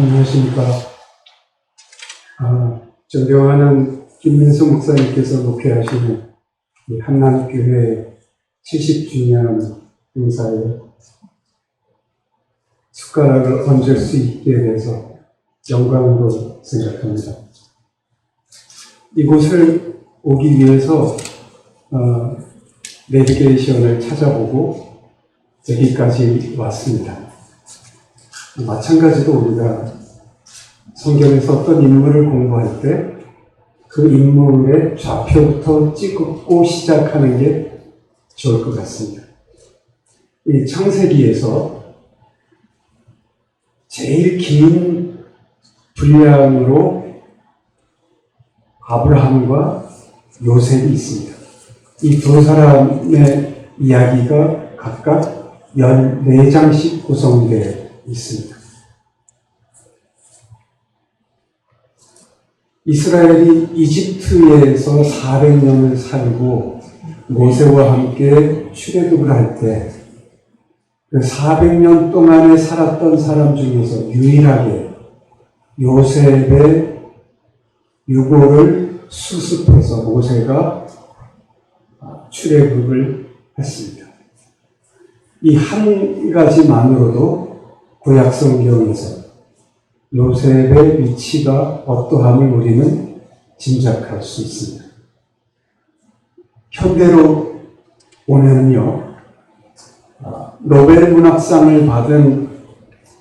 안녕하십니까. 존경하는 김민수 목사님께서 목회하시는 한남교회 70주년 행사에 숟가락을 얹을 수 있게 돼서 영광으로 생각합니다. 이곳을 오기 위해서 내비게이션을 찾아보고 여기까지 왔습니다. 마찬가지로 우리가 성경에서 어떤 인물을 공부할 때 그 인물의 좌표부터 찍고 시작하는 게 좋을 것 같습니다. 이 창세기에서 제일 긴 분량으로 아브라함과 요셉이 있습니다. 이 두 사람의 이야기가 각각 14장씩 구성되어 있습니다. 이스라엘이 이집트에서 400년을 살고 모세와 함께 출애굽을 할 때 그 400년 동안에 살았던 사람 중에서 유일하게 요셉의 유고를 수습해서 모세가 출애굽을 했습니다. 이 한 가지만으로도 구약 성경에서 요셉의 위치가 어떠함을 우리는 짐작할 수 있습니다. 현대로 보면요, 노벨 문학상을 받은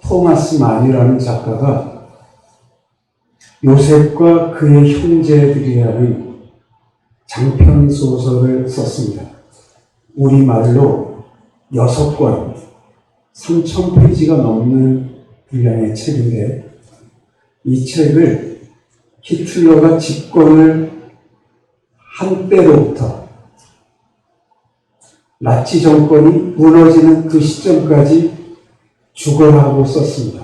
토마스 만이라는 작가가 요셉과 그의 형제들이라는 장편 소설을 썼습니다. 우리말로 6권, 3,000페이지가 넘는 분량의 책인데, 이 책을 히틀러가 집권을 한 때로부터 나치 정권이 무너지는 그 시점까지 주거하고 썼습니다.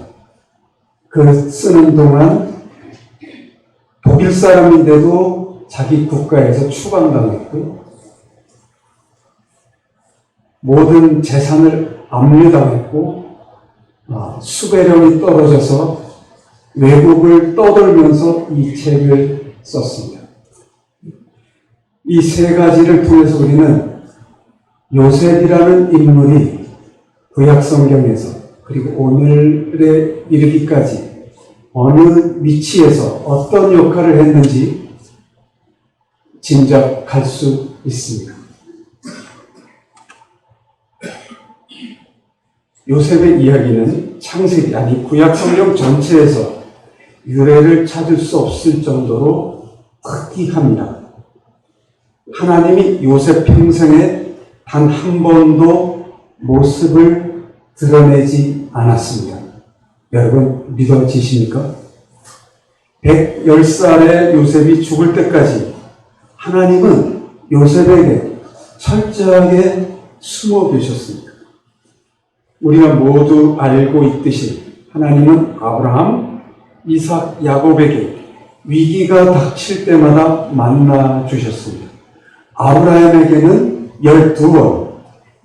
그 쓰는 동안 독일 사람인데도 자기 국가에서 추방당했고 모든 재산을 압류당했고 수배령이 떨어져서 외국을 떠돌면서 이 책을 썼습니다. 이 세 가지를 통해서 우리는 요셉이라는 인물이 구약 성경에서 그리고 오늘에 이르기까지 어느 위치에서 어떤 역할을 했는지 짐작할 수 있습니다. 요셉의 이야기는 창세기, 구약 성경 전체에서 유래를 찾을 수 없을 정도로 특이합니다. 하나님이 요셉 평생에 단 한 번도 모습을 드러내지 않았습니다. 여러분 믿어지십니까? 110살의 요셉이 죽을 때까지 하나님은 요셉에게 철저하게 숨어 계셨습니다. 우리가 모두 알고 있듯이 하나님은 아브라함, 이삭, 야곱에게 위기가 닥칠 때마다 만나 주셨습니다. 아브라함에게는 12번,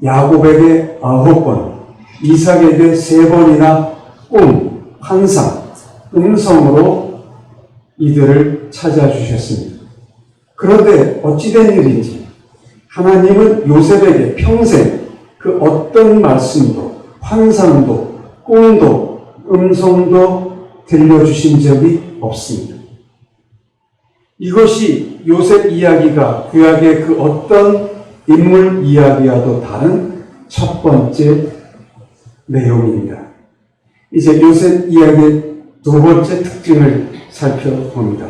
야곱에게 9번, 이삭에게 3번이나 꿈, 환상, 음성으로 이들을 찾아주셨습니다. 그런데 어찌된 일인지 하나님은 요셉에게 평생 그 어떤 말씀도, 환상도, 꿈도, 음성도 들려주신 적이 없습니다. 이것이 요셉 이야기가 구약의 그 어떤 인물 이야기와도 다른 첫 번째 내용입니다. 이제 요셉 이야기의 두 번째 특징을 살펴봅니다.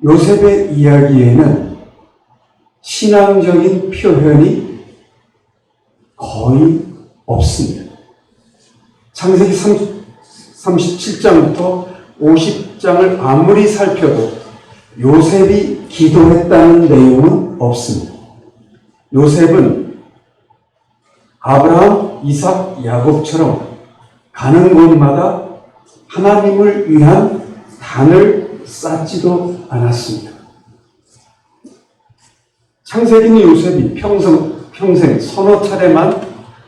요셉의 이야기에는 신앙적인 표현이 거의 없습니다. 창세기 37장부터 50장을 아무리 살펴도 요셉이 기도했다는 내용은 없습니다. 요셉은 아브라함, 이삭, 야곱처럼 가는 곳마다 하나님을 위한 단을 쌓지도 않았습니다. 창세기는 요셉이 평생 서너 차례만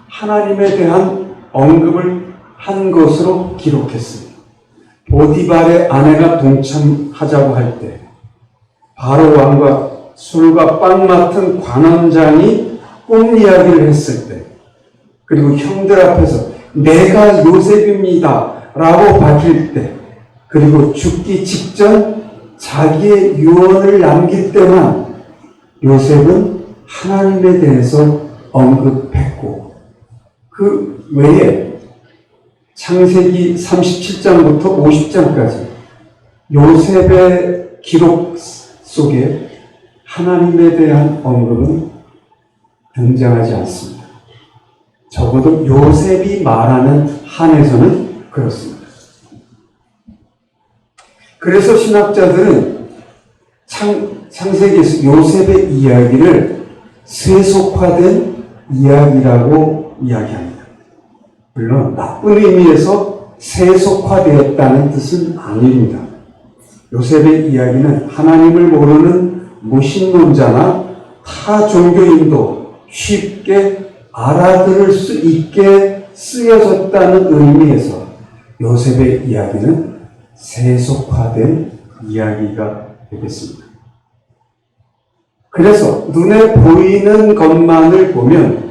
하나님에 대한 언급을 한 것으로 기록했습니다. 보디발의 아내가 동참하자고 할 때, 바로 왕과 술과 빵 맡은 관원장이 꿈 이야기를 했을 때, 그리고 형들 앞에서 내가 요셉입니다 라고 밝힐 때, 그리고 죽기 직전 자기의 유언을 남길 때만 요셉은 하나님에 대해서 언급했고, 그 외에 창세기 37장부터 50장까지 요셉의 기록 속에 하나님에 대한 언급은 등장하지 않습니다. 적어도 요셉이 말하는 한에서는 그렇습니다. 그래서 신학자들은 창세기에서 요셉의 이야기를 세속화된 이야기라고 이야기합니다. 물론 나쁜 의미에서 세속화되었다는 뜻은 아닙니다. 요셉의 이야기는 하나님을 모르는 무신론자나 타 종교인도 쉽게 알아들을 수 있게 쓰여졌다는 의미에서 요셉의 이야기는 세속화된 이야기가 되겠습니다. 그래서 눈에 보이는 것만을 보면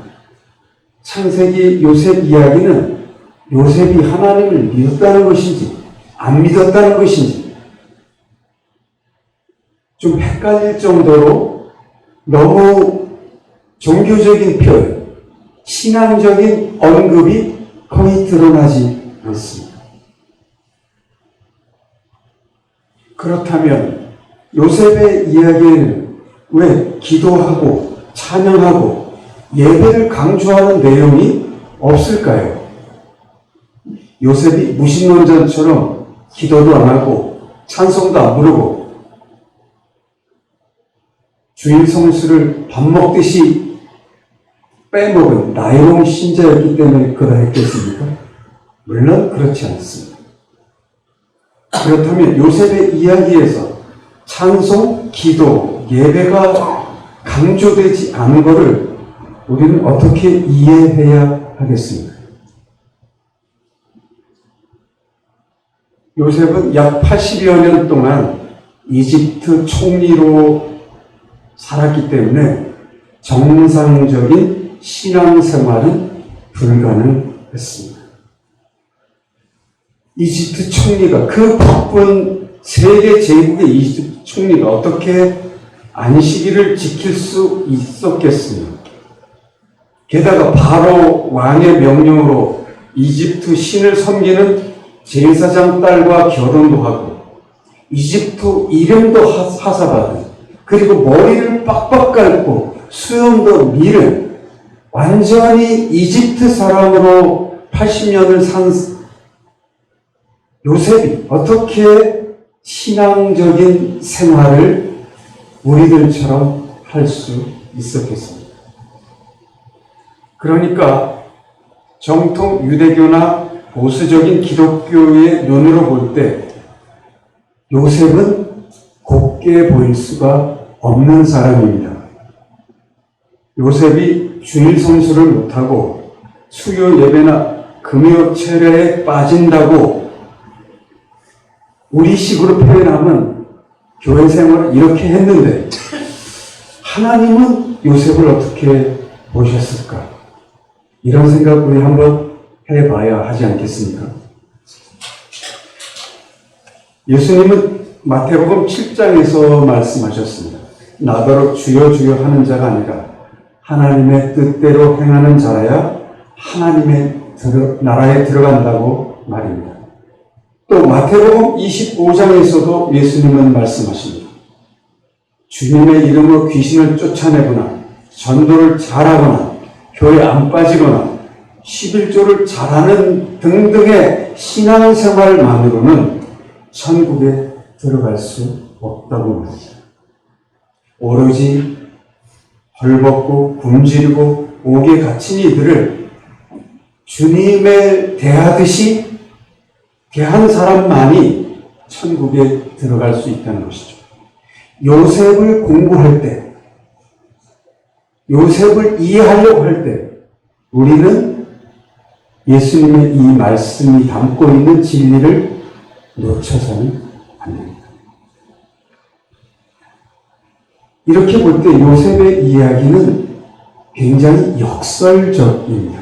창세기 요셉 이야기는 요셉이 하나님을 믿었다는 것인지 안 믿었다는 것인지 좀 헷갈릴 정도로 너무 종교적인 표현, 신앙적인 언급이 거의 드러나지 않습니다. 그렇다면 요셉의 이야기에는 왜 기도하고 찬양하고 예배를 강조하는 내용이 없을까요? 요셉이 무신론자처럼 기도도 안 하고 찬송도 안 부르고 주일 성수를 밥 먹듯이 빼먹은 나이롱 신자였기 때문에 그러했겠습니까? 물론 그렇지 않습니다. 그렇다면 요셉의 이야기에서 찬송, 기도, 예배가 강조되지 않은 것을 우리는 어떻게 이해해야 하겠습니까? 요셉은 약 80여 년 동안 이집트 총리로 살았기 때문에 정상적인 신앙생활은 불가능했습니다. 이집트 총리가 그 바쁜 세계 제국의 이집트 총리가 어떻게 안식일을 지킬 수 있었겠습니까? 게다가 바로 왕의 명령으로 이집트 신을 섬기는 제사장 딸과 결혼도 하고 이집트 이름도 하사받은, 그리고 머리를 빡빡 깔고 수염도 밀은 완전히 이집트 사람으로 80년을 산 요셉이 어떻게 신앙적인 생활을 우리들처럼 할 수 있었겠습니까? 그러니까 정통 유대교나 보수적인 기독교의 눈으로 볼 때 요셉은 곱게 보일 수가 없는 사람입니다. 요셉이 주일 성수를 못하고 수요 예배나 금요 철야에 빠진다고 우리식으로 표현하면 교회 생활을 이렇게 했는데 하나님은 요셉을 어떻게 보셨을까? 이런 생각 우리 한번 해봐야 하지 않겠습니까? 예수님은 마태복음 7장에서 말씀하셨습니다. 나더러 주여 주여 하는 자가 아니라 하나님의 뜻대로 행하는 자라야 하나님의 나라에 들어간다고 말입니다. 또 마태복음 25장에서도 예수님은 말씀하십니다. 주님의 이름으로 귀신을 쫓아내거나 전도를 잘하거나 교회 안 빠지거나 11조를 잘하는 등등의 신앙생활만으로는 천국에 들어갈 수 없다고 말합니다. 오로지 벌벗고 굶주리고 옥에 갇힌 이들을 주님을 대하듯이 대한 사람만이 천국에 들어갈 수 있다는 것이죠. 요셉을 공부할 때, 요셉을 이해하려고 할 때 우리는 예수님의 이 말씀이 담고 있는 진리를 놓쳐서는 안 됩니다. 이렇게 볼 때 요셉의 이야기는 굉장히 역설적입니다.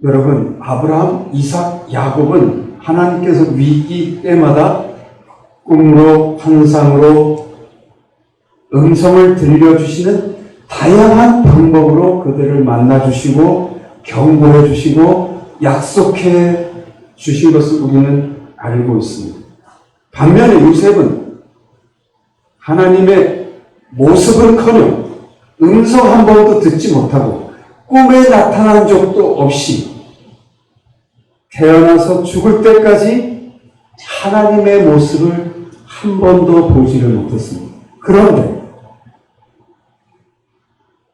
여러분, 아브라함, 이삭, 야곱은 하나님께서 위기 때마다 꿈으로, 환상으로 음성을 들려주시는 다양한 방법으로 그들을 만나주시고 경고해 주시고 약속해 주신 것을 우리는 알고 있습니다. 반면에 요셉은 하나님의 모습은커녕 음성 한 번도 듣지 못하고 꿈에 나타난 적도 없이 태어나서 죽을 때까지 하나님의 모습을 한 번도 보지를 못했습니다. 그런데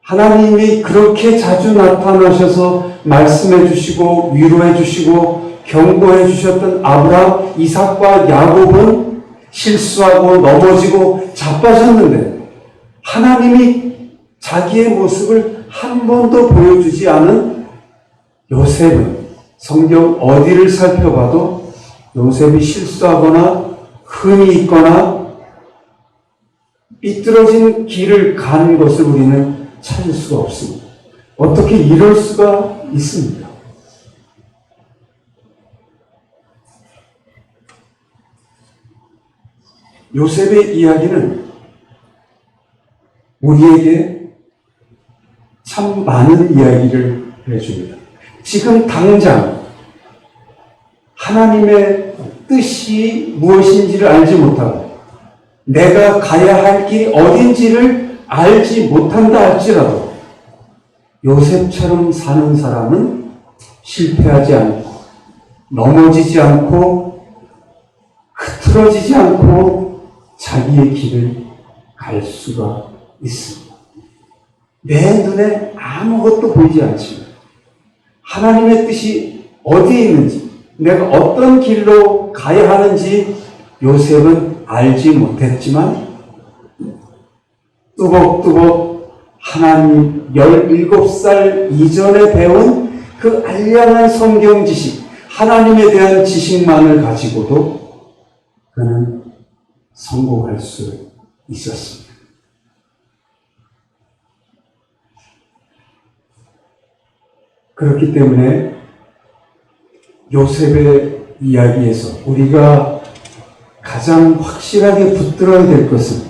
하나님이 그렇게 자주 나타나셔서 말씀해 주시고 위로해 주시고 경고해 주셨던 아브라함, 이삭과 야곱은 실수하고 넘어지고 자빠졌는데 하나님이 자기의 모습을 한 번도 보여주지 않은 요셉은 성경 어디를 살펴봐도 요셉이 실수하거나 흠이 있거나 삐뚤어진 길을 간 것을 우리는 찾을 수가 없습니다. 어떻게 이럴 수가 있습니까? 요셉의 이야기는 우리에게 참 많은 이야기를 해줍니다. 지금 당장 하나님의 뜻이 무엇인지를 알지 못하고 내가 가야 할 길이 어딘지를 알지 못한다 할지라도 요셉처럼 사는 사람은 실패하지 않고 넘어지지 않고 흐트러지지 않고 자기의 길을 갈 수가 있습니다. 내 눈에 아무것도 보이지 않지만 하나님의 뜻이 어디에 있는지 내가 어떤 길로 가야 하는지 요셉은 알지 못했지만 뚜벅뚜벅 하나님 17살 이전에 배운 그 알량한 성경 지식, 하나님에 대한 지식만을 가지고도 그는 성공할 수 있었습니다. 그렇기 때문에 요셉의 이야기에서 우리가 가장 확실하게 붙들어야 될 것은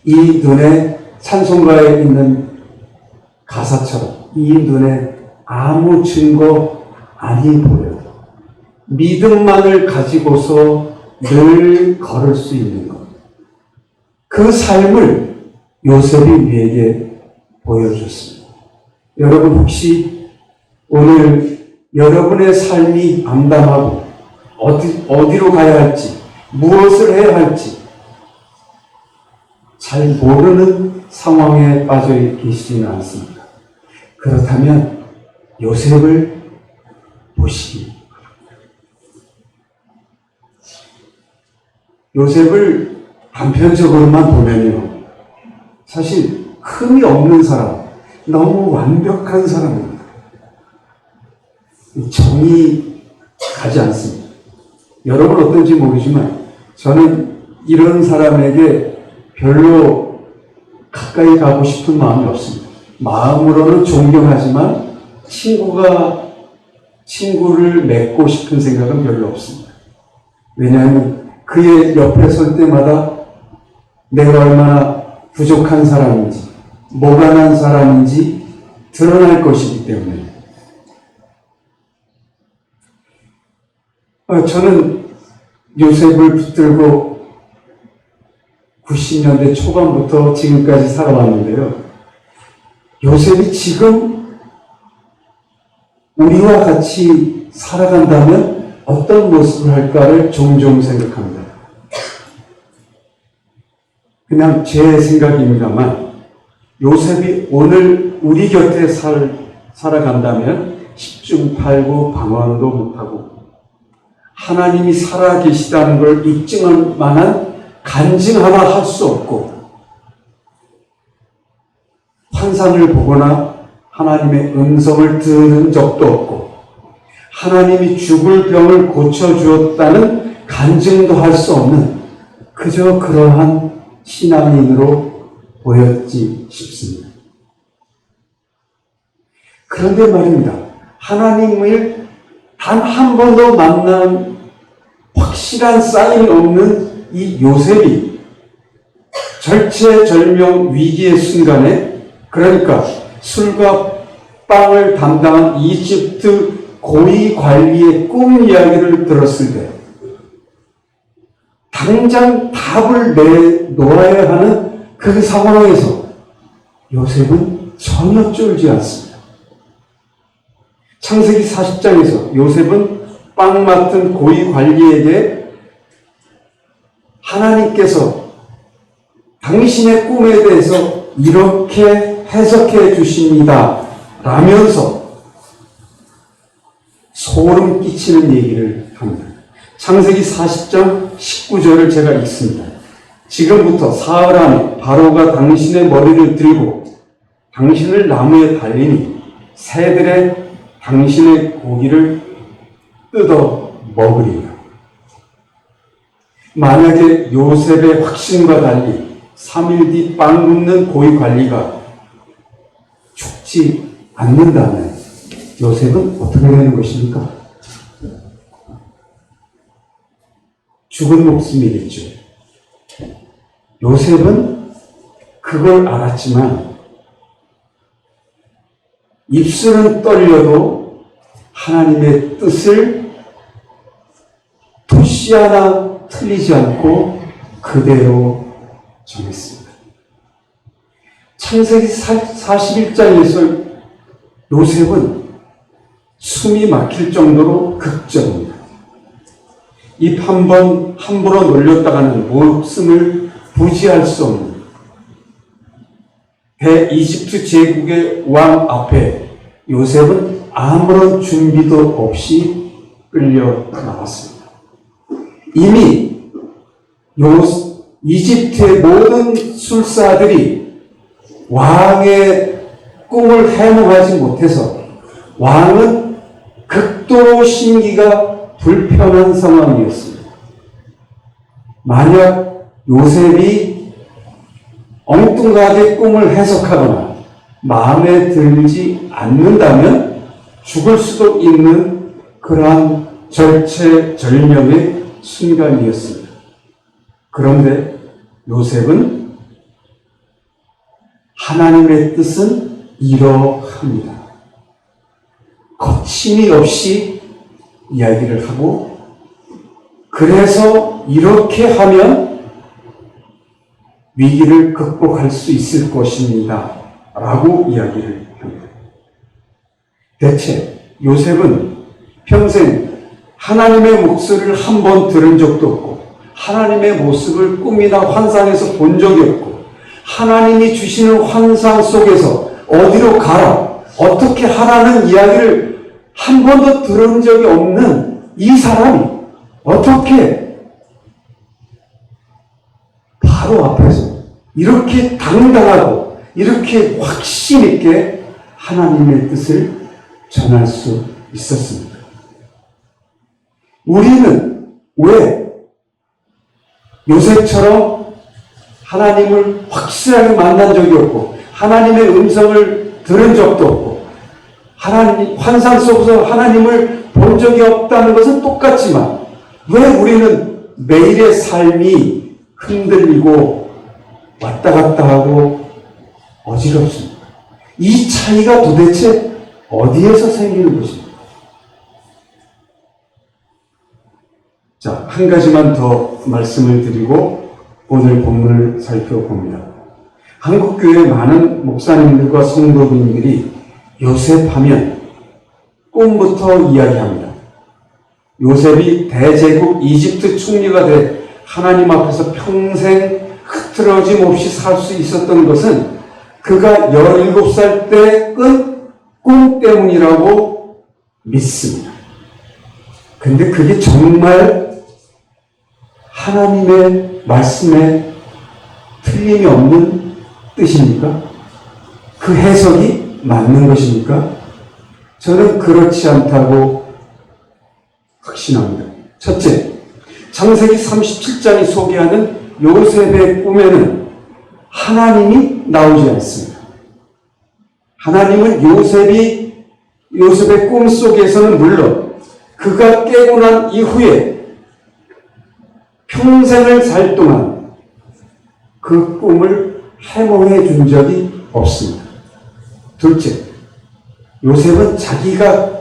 이 눈에 찬송가에 있는 가사처럼 이 눈에 아무 증거 아니 보여도 믿음만을 가지고서 늘 걸을 수 있는 것. 그 삶을 요셉이 우리에게 보여줬습니다. 여러분 혹시 오늘 여러분의 삶이 암담하고 어디로 가야 할지 무엇을 해야 할지 잘 모르는 상황에 빠져 계시지는 않습니다. 그렇다면 요셉을 보시기 요셉을 단편적으로만 보면요 사실 흠이 없는 사람, 너무 완벽한 사람입니다. 정이 가지 않습니다. 여러분 어떤지 모르지만 저는 이런 사람에게 별로 가까이 가고 싶은 마음이 없습니다. 마음으로는 존경하지만 친구를 맺고 싶은 생각은 별로 없습니다. 왜냐하면 그의 옆에 설 때마다 내가 얼마나 부족한 사람인지 모간한 사람인지 드러날 것이기 때문에 저는 요셉을 붙들고 90년대 초반부터 지금까지 살아왔는데요. 요셉이 지금 우리와 같이 살아간다면 어떤 모습을 할까를 종종 생각합니다. 그냥 제 생각입니다만 요셉이 오늘 우리 곁에 살아간다면 10중 8구 방황도 못하고 하나님이 살아계시다는 걸 입증할 만한 간증 하나 할 수 없고 환상을 보거나 하나님의 음성을 들은 적도 없고 하나님이 죽을 병을 고쳐주었다는 간증도 할 수 없는 그저 그러한 신앙인으로 보였지 싶습니다. 그런데 말입니다. 하나님을 단 한 번도 만난 확실한 사인이 없는 이 요셉이 절체절명 위기의 순간에, 그러니까 술과 빵을 담당한 이집트 고위 관리의 꿈 이야기를 들었을 때 당장 답을 내놓아야 하는 그 상황에서 요셉은 전혀 쫄지 않습니다. 창세기 40장에서 요셉은 빵 맡은 고위 관리에게 하나님께서 당신의 꿈에 대해서 이렇게 해석해 주십니다 라면서 소름 끼치는 얘기를 합니다. 창세기 40장 19절을 제가 읽습니다. 지금부터 사흘 안에 바로가 당신의 머리를 들고 당신을 나무에 달리니 새들의 당신의 고기를 뜯어 먹으리라. 만약에 요셉의 확신과 달리 3일 뒤 빵 굽는 고위 관리가 죽지 않는다면 요셉은 어떻게 되는 것입니까? 죽은 목숨이겠죠. 요셉은 그걸 알았지만 입술은 떨려도 하나님의 뜻을 토시 하나 틀리지 않고 그대로 정했습니다. 창세기 41장에서 요셉은 숨이 막힐 정도로 극적입니다. 입 한 번 함부로 놀렸다가는 목숨을 부지할 수 없는 대이집트 제국의 왕 앞에 요셉은 아무런 준비도 없이 끌려 나왔습니다. 이미 이집트의 모든 술사들이 왕의 꿈을 해몽하지 못해서 왕은 극도로 심기가 불편한 상황이었습니다. 만약 요셉이 엉뚱하게 꿈을 해석하거나 마음에 들지 않는다면 죽을 수도 있는 그러한 절체절명의 순간이었습니다. 그런데 요셉은 하나님의 뜻은 이러합니다. 거침이 없이 이야기를 하고, 그래서 이렇게 하면 위기를 극복할 수 있을 것입니다 라고 이야기를 합니다. 대체 요셉은 평생 하나님의 목소리를 한 번 들은 적도 없고 하나님의 모습을 꿈이나 환상에서 본 적이 없고 하나님이 주시는 환상 속에서 어디로 가라, 어떻게 하라는 이야기를 한 번도 들은 적이 없는 이 사람이 어떻게 바로 앞에서 이렇게 당당하고 이렇게 확신 있게 하나님의 뜻을 전할 수 있었습니까? 우리는 왜 요셉처럼 하나님을 확실하게 만난 적이 없고 하나님의 음성을 들은 적도 없고 하나님 환상 속에서 하나님을 본 적이 없다는 것은 똑같지만 왜 우리는 매일의 삶이 흔들리고 왔다 갔다 하고 어지럽습니까? 이 차이가 도대체 어디에서 생기는 것입니까? 자, 한 가지만 더 말씀을 드리고 오늘 본문을 살펴봅니다. 한국교회 많은 목사님들과 성도님들이 요셉하면 꿈부터 이야기합니다. 요셉이 대제국 이집트 총리가 돼 하나님 앞에서 평생 흐트러짐 없이 살 수 있었던 것은 그가 17살 때 꾼 꿈 때문이라고 믿습니다. 근데 그게 정말 하나님의 말씀에 틀림이 없는 뜻입니까? 그 해석이 맞는 것입니까? 저는 그렇지 않다고 확신합니다. 첫째, 창세기 37장이 소개하는 요셉의 꿈에는 하나님이 나오지 않습니다. 하나님은 요셉의 꿈 속에서는 물론 그가 깨고 난 이후에 평생을 살 동안 그 꿈을 해몽해 준 적이 없습니다. 둘째, 요셉은 자기가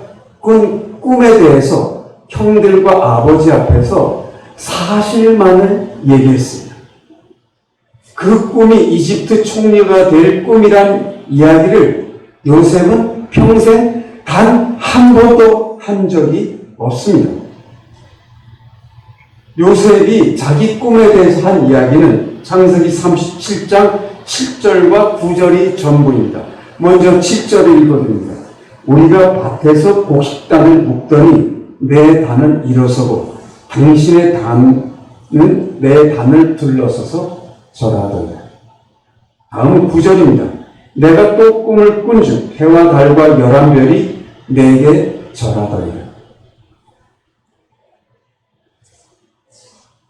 꾼 꿈에 대해서 형들과 아버지 앞에서 사실만을 얘기했습니다. 그 꿈이 이집트 총리가 될 꿈이란 이야기를 요셉은 평생 단 한 번도 한 적이 없습니다. 요셉이 자기 꿈에 대해서 한 이야기는 창세기 37장 7절과 9절이 전부입니다. 먼저 7절을 읽어드립니다. 우리가 밭에서 곡식단을 묶더니 내 단은 일어서고 당신의 단은 내 단을 둘러서서 절하더라. 다음은 9절입니다. 내가 또 꿈을 꾼즉 해와 달과 11별이 내게 절하더라.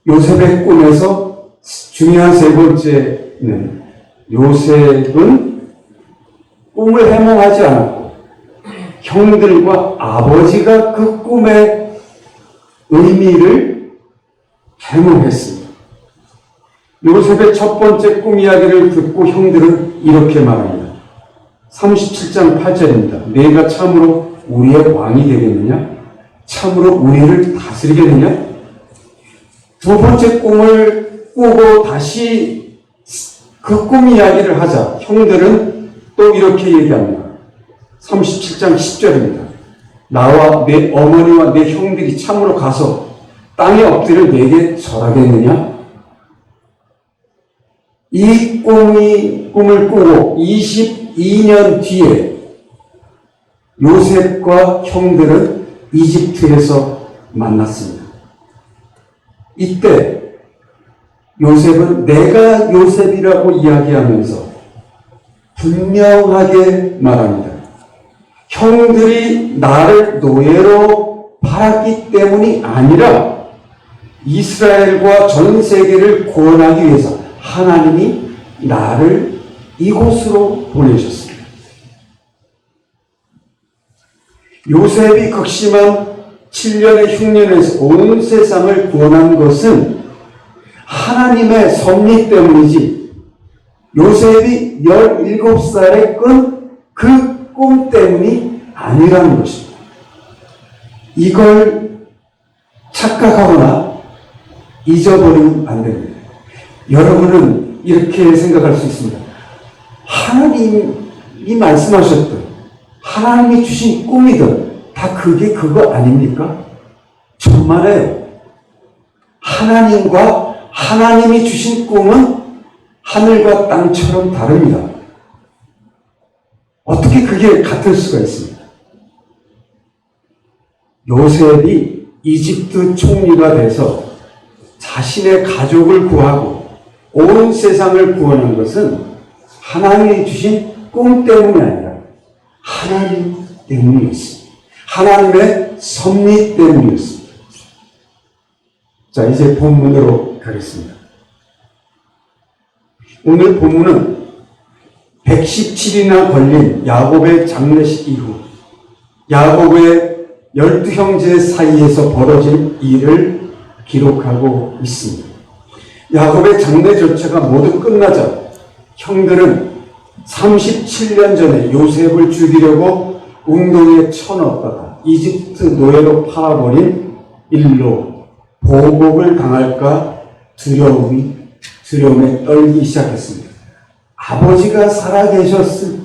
요셉의 꿈에서 중요한 세 번째는 요셉은 꿈을 해몽하지 않았고 형들과 아버지가 그 꿈의 의미를 해몽했습니다. 요셉의 첫 번째 꿈 이야기를 듣고 형들은 이렇게 말합니다. 37장 8절입니다. 내가 참으로 우리의 왕이 되겠느냐? 참으로 우리를 다스리겠느냐? 두 번째 꿈을 꾸고 다시 그 꿈 이야기를 하자 형들은 또 이렇게 얘기합니다. 37장 10절입니다. 나와 내 어머니와 내 형들이 참으로 가서 땅에 엎드려 내게 절하겠느냐? 이 꿈을 꾸고 22년 뒤에 요셉과 형들은 이집트에서 만났습니다. 이때 요셉은 내가 요셉이라고 이야기하면서 분명하게 말합니다. 형들이 나를 노예로 팔았기 때문이 아니라 이스라엘과 전 세계를 구원하기 위해서 하나님이 나를 이곳으로 보내셨습니다. 요셉이 극심한 7년의 흉년에서 온 세상을 구원한 것은 하나님의 섭리 때문이지 요셉이 17살에 꾼 그 꿈 때문이 아니라는 것입니다. 이걸 착각하거나 잊어버리면 안 됩니다. 여러분은 이렇게 생각할 수 있습니다. 하나님이 말씀하셨던 하나님이 주신 꿈이든 다 그게 그거 아닙니까? 정말이에요. 하나님과 하나님이 주신 꿈은 하늘과 땅처럼 다릅니다. 어떻게 그게 같을 수가 있습니까? 요셉이 이집트 총리가 돼서 자신의 가족을 구하고 온 세상을 구하는 것은 하나님이 주신 꿈 때문이 아니라 하나님 때문이었습니다. 하나님의 섭리 때문이었습니다. 자, 이제 본문으로 가겠습니다. 오늘 본문은 117일이나 걸린 야곱의 장례식 이후 야곱의 12형제 사이에서 벌어진 일을 기록하고 있습니다. 야곱의 장례 절차가 모두 끝나자 형들은 37년 전에 요셉을 죽이려고 웅덩이에 쳐넣었다가 이집트 노예로 팔아버린 일로 보복을 당할까 두려움에 떨기 시작했습니다. 아버지가 살아계셨으니까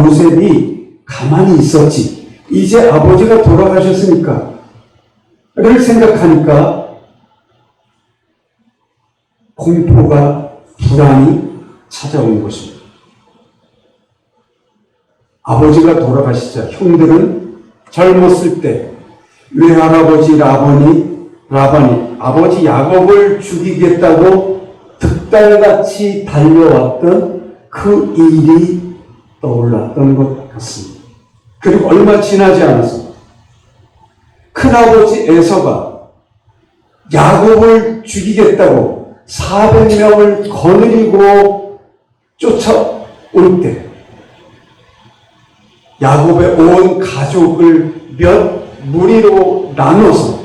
요셉이 가만히 있었지. 이제 아버지가 돌아가셨으니까 를 생각하니까 공포가 불안이 찾아온 것입니다. 아버지가 돌아가시자 형들은 젊었을 때 외할아버지 라반이 아버지 야곱을 죽이겠다고 득달같이 달려왔던 그 일이 떠올랐던 것 같습니다. 그리고 얼마 지나지 않아서 그 큰아버지 에서가 야곱을 죽이겠다고 400명을 거느리고 쫓아올 때 야곱의 온 가족을 몇 무리로 나눠서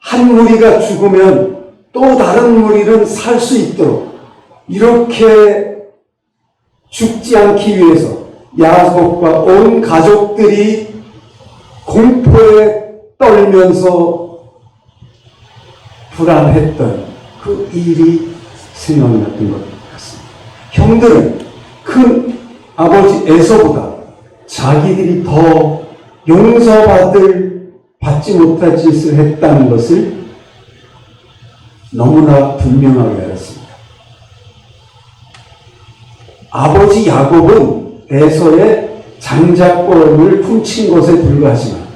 한 무리가 죽으면 또 다른 무리는 살 수 있도록 이렇게 죽지 않기 위해서 야곱과 온 가족들이 공포에 떨면서 불안했던 그 일이 생각났던 것 같습니다. 형들은 큰 아버지 에서보다 자기들이 더 받지 못할 짓을 했다는 것을 너무나 분명하게 알았습니다. 아버지 야곱은 에서의 장자권을 훔친 것에 불과하지만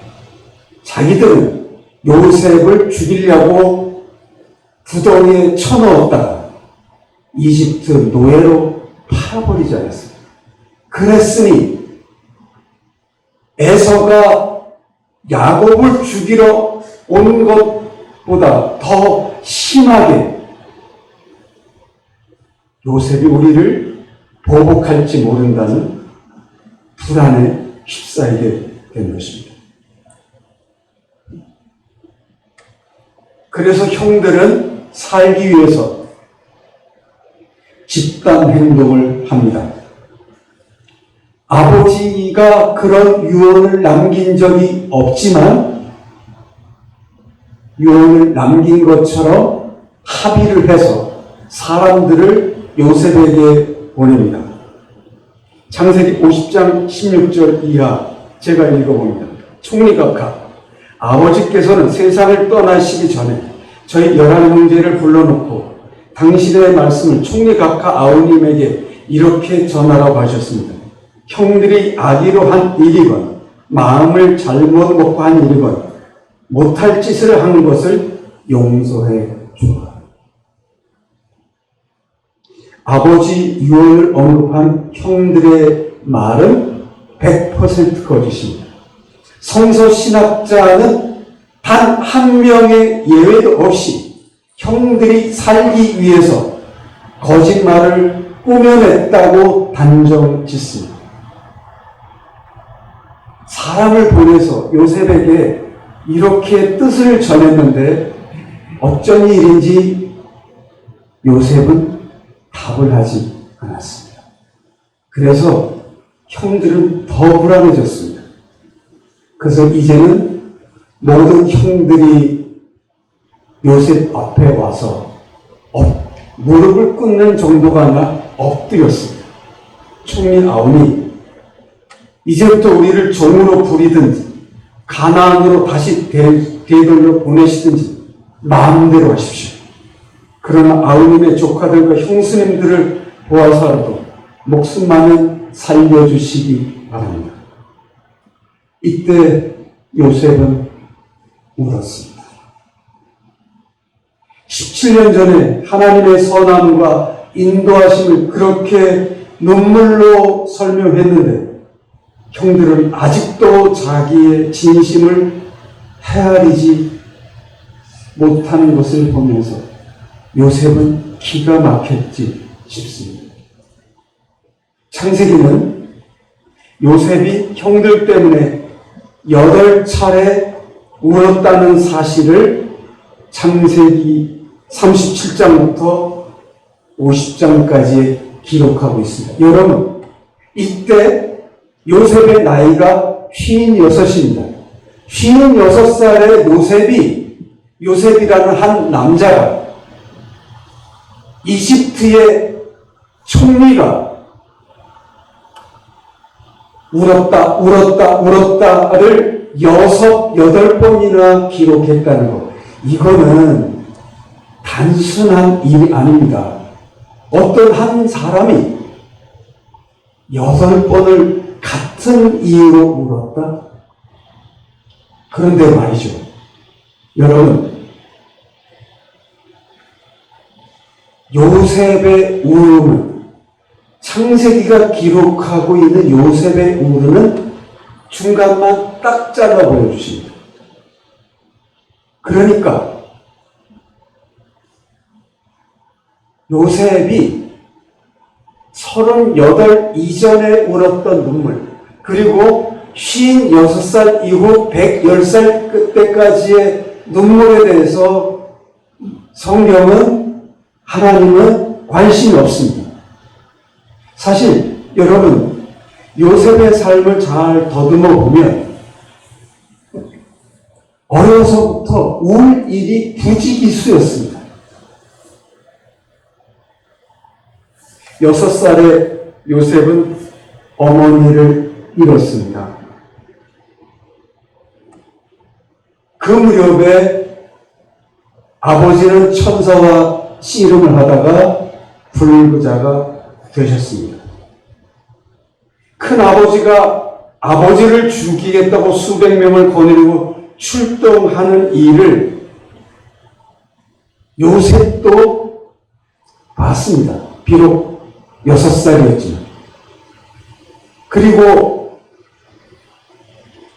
자기들은 요셉을 죽이려고 구덩이에 쳐넣었다가 이집트 노예로 팔아버리지 않았습니다. 그랬으니 에서가 야곱을 죽이러 온 것보다 더 심하게 요셉이 우리를 보복할지 모른다는 불안에 휩싸이게 된 것입니다. 그래서 형들은 살기 위해서 집단 행동을 합니다. 아버지가 그런 유언을 남긴 적이 없지만 유언을 남긴 것처럼 합의를 해서 사람들을 요셉에게 보냅니다. 창세기 50장 16절 이하 제가 읽어봅니다. 총리각하 아버지께서는 세상을 떠나시기 전에 저희 11형제를 불러놓고 당신의 말씀을 총리각하 아우님에게 이렇게 전하라고 하셨습니다. 형들이 악의로 한 일이건 마음을 잘못 먹고 한 일이건 못할 짓을 한 것을 용서해 주라. 아버지 유언을 언급한 형들의 말은 100% 거짓입니다. 성서 신학자는 단 한 명의 예외도 없이 형들이 살기 위해서 거짓말을 꾸며냈다고 단정 짓습니다. 사람을 보내서 요셉에게 이렇게 뜻을 전했는데 어쩐 일인지 요셉은 답을 하지 않았습니다. 그래서 형들은 더 불안해졌습니다. 그래서 이제는 모든 형들이 요셉 앞에 와서 무릎을 꿇는 정도가 아니라 엎드렸습니다. 총리 아우니 이제부터 우리를 종으로 부리든지 가나안으로 다시 되돌려 보내시든지 마음대로 하십시오. 그러나 아우님의 조카들과 형수님들을 보아서라도 목숨만은 살려주시기 바랍니다. 이때 요셉은 울었습니다. 17년 전에 하나님의 선함과 인도하심을 그렇게 눈물로 설명했는데 형들은 아직도 자기의 진심을 헤아리지 못하는 것을 보면서 요셉은 기가 막혔지 싶습니다. 창세기는 요셉이 형들 때문에 8차례 울었다는 사실을 창세기 37장부터 50장까지 기록하고 있습니다. 여러분, 이때 요셉의 나이가 56입니다. 56살의 요셉이라는 한 남자가 이집트의 총리가 울었다를 8번이나 기록했다는 것. 이거는 단순한 일이 아닙니다. 어떤 한 사람이 8번을 같은 이유로 울었다? 그런데 말이죠. 여러분, 요셉의 울음은 창세기가 기록하고 있는 요셉의 울음은 중간만 딱 잘라 보여주십니다. 그러니까 요셉이 38 이전에 울었던 눈물, 그리고 56살 이후 110살 그때까지의 눈물에 대해서 성경은, 하나님은 관심이 없습니다. 사실 여러분, 요셉의 삶을 잘 더듬어 보면 어려서부터 울 일이 부지기수였습니다. 6살의 요셉은 어머니를 잃었습니다. 그 무렵에 아버지는 천사와 씨름을 하다가 불구자가 되셨습니다. 큰 아버지가 아버지를 죽이겠다고 수백 명을 거느리고 출동하는 일을 요셉도 봤습니다. 비록 6살이었지만. 그리고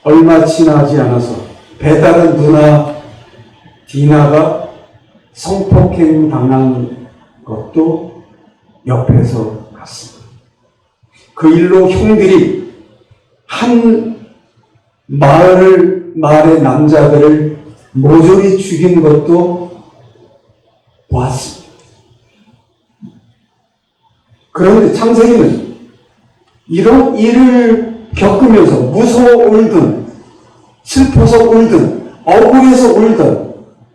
얼마 지나지 않아서 배다른 누나 디나가 성폭행 당한 것도 옆에서 봤습니다. 그 일로 형들이 한 마을의 남자들을 모조리 죽인 것도 보았습니다. 그런데 창세기는 이런 일을 겪으면서 무서워 울든 슬퍼서 울든 억울해서 울든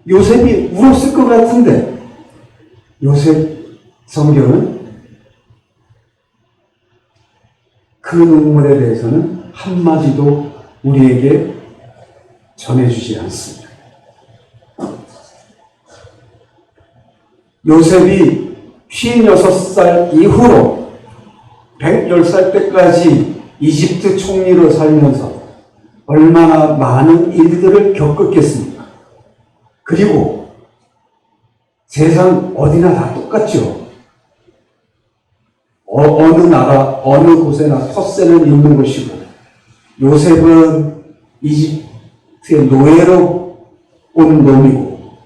요셉이 울었을 것 같은데, 요셉 성경은 그 눈물에 대해서는 한마디도 우리에게 전해주지 않습니다. 요셉이 56살 이후로 110살 때까지 이집트 총리로 살면서 얼마나 많은 일들을 겪었겠습니까? 그리고 세상 어디나 다 똑같죠. 어느 나라, 어느 곳에나 텃세는 있는 것이고, 요셉은 이집트의 노예로 온 놈이고,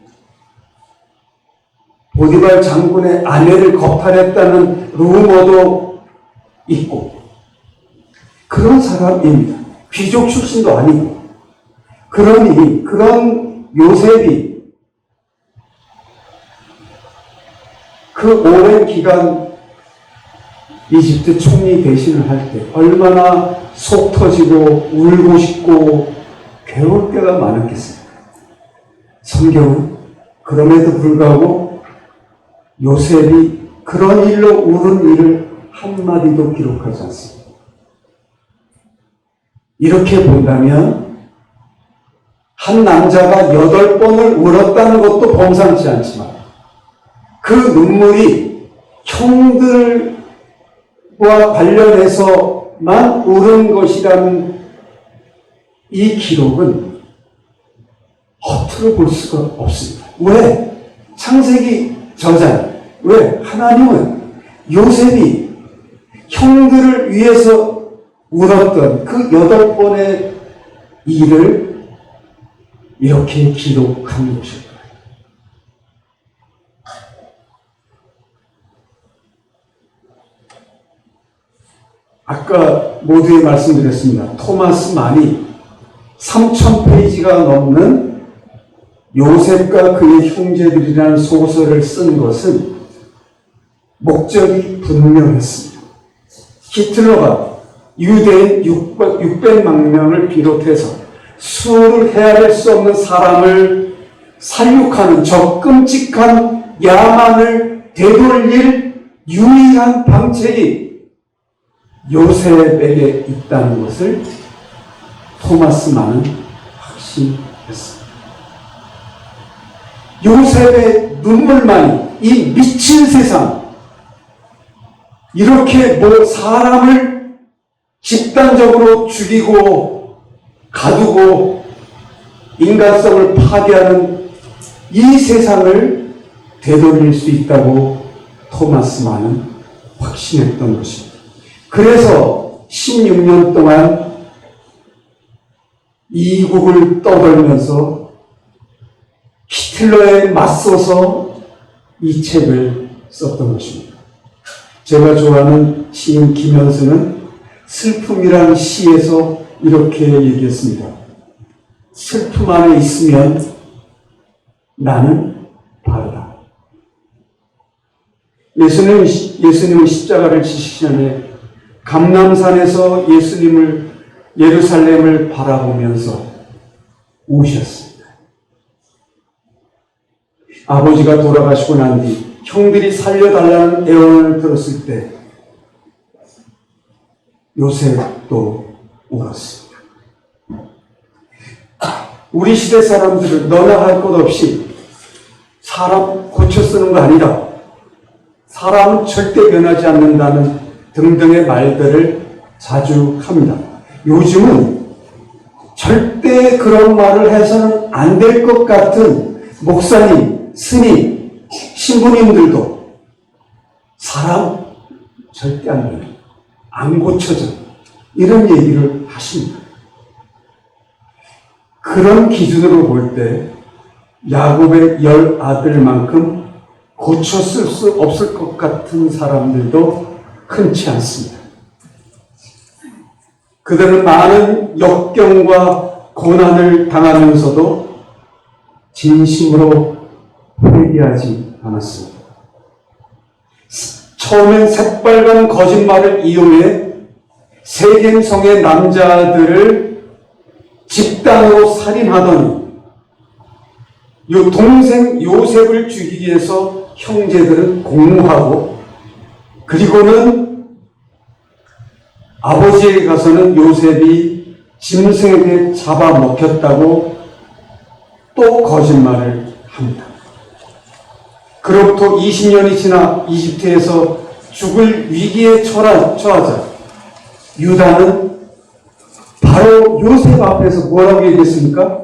보디발 장군의 아내를 거탈했다는 루머도 있고, 그런 사람입니다. 귀족 출신도 아니고. 그러니 그런 요셉이 그 오랜 기간 이집트 총리 대신을 할 때 얼마나 속 터지고 울고 싶고 괴로울 때가 많았겠습니까? 성경은 그럼에도 불구하고 요셉이 그런 일로 우는 일을 한마디도 기록하지 않습니다. 이렇게 본다면 한 남자가 8번을 울었다는 것도 범상치 않지만 그 눈물이 형들과 관련해서만 울은 것이라는 이 기록은 허투루 볼 수가 없습니다. 왜? 창세기 저자, 왜? 하나님은 요셉이 형들을 위해서 울었던 그 8번의 일을 이렇게 기록한 것일까요? 아까 모두에 말씀드렸습니다. 토마스 만이 3,000페이지가 넘는 요셉과 그의 형제들이라는 소설을 쓴 것은 목적이 분명했습니다. 히틀러가 유대인 600만 명을 비롯해서 수를 헤아릴 수 없는 사람을 살육하는 저 끔찍한 야만을 되돌릴 유일한 방책이 요셉에게 있다는 것을 토마스 만은 확신했습니다. 요셉의 눈물만이 이 미친 세상, 이렇게 사람을 집단적으로 죽이고 가두고 인간성을 파괴하는 이 세상을 되돌릴 수 있다고 토마스 만은 확신했던 것입니다. 그래서 16년 동안 이국을 떠돌면서 히틀러에 맞서서 이 책을 썼던 것입니다. 제가 좋아하는 시인 김현수는 슬픔이란 시에서 이렇게 얘기했습니다. 슬픔 안에 있으면 나는 바르다. 예수님은 십자가를 지시기 전에 감람산에서 예루살렘을 바라보면서 우셨습니다. 아버지가 돌아가시고 난 뒤 형들이 살려달라는 애원을 들었을 때 요셉도 울었습니다. 우리 시대 사람들은 너나 할 것 없이 사람 고쳐 쓰는 거 아니다. 사람은 절대 변하지 않는다는 등등의 말들을 자주 합니다. 요즘은 절대 그런 말을 해서는 안 될 것 같은 목사님, 스님, 신부님들도 사람 절대 안 변해. 안 고쳐져. 이런 얘기를 하십니다. 그런 기준으로 볼 때 야곱의 10 아들만큼 고쳤을 수 없을 것 같은 사람들도 흔치 않습니다. 그들은 많은 역경과 고난을 당하면서도 진심으로 회개하지 않았습니다. 처음엔 새빨간 거짓말을 이용해 세겜성의 남자들을 집단으로 살인하더니 동생 요셉을 죽이기 위해서 형제들은 공모하고, 그리고는 아버지에게 가서는 요셉이 짐승에게 잡아먹혔다고 또 거짓말을 합니다. 그로부터 20년이 지나 이집트에서 죽을 위기에 처하자 유다는 바로 요셉 앞에서 뭐라고 얘기했습니까?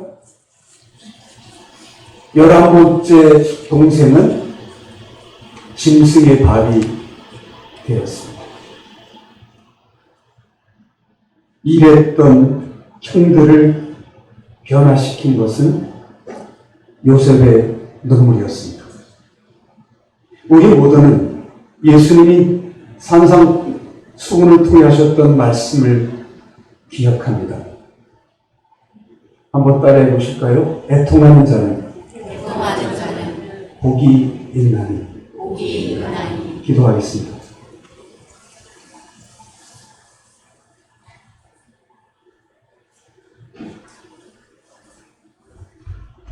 11번째 동생은 짐승의 밥이 되었습니다. 이랬던 형들을 변화시킨 것은 요셉의 눈물이었습니다. 우리 모두는 예수님이 산상수훈을 통해 하셨던 말씀을 기억합니다. 한번 따라해 보실까요? 애통하는 자는 복이 있나니. 기도하겠습니다.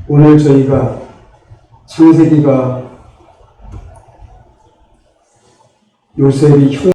오늘 저희가 창세기가 요셉이 형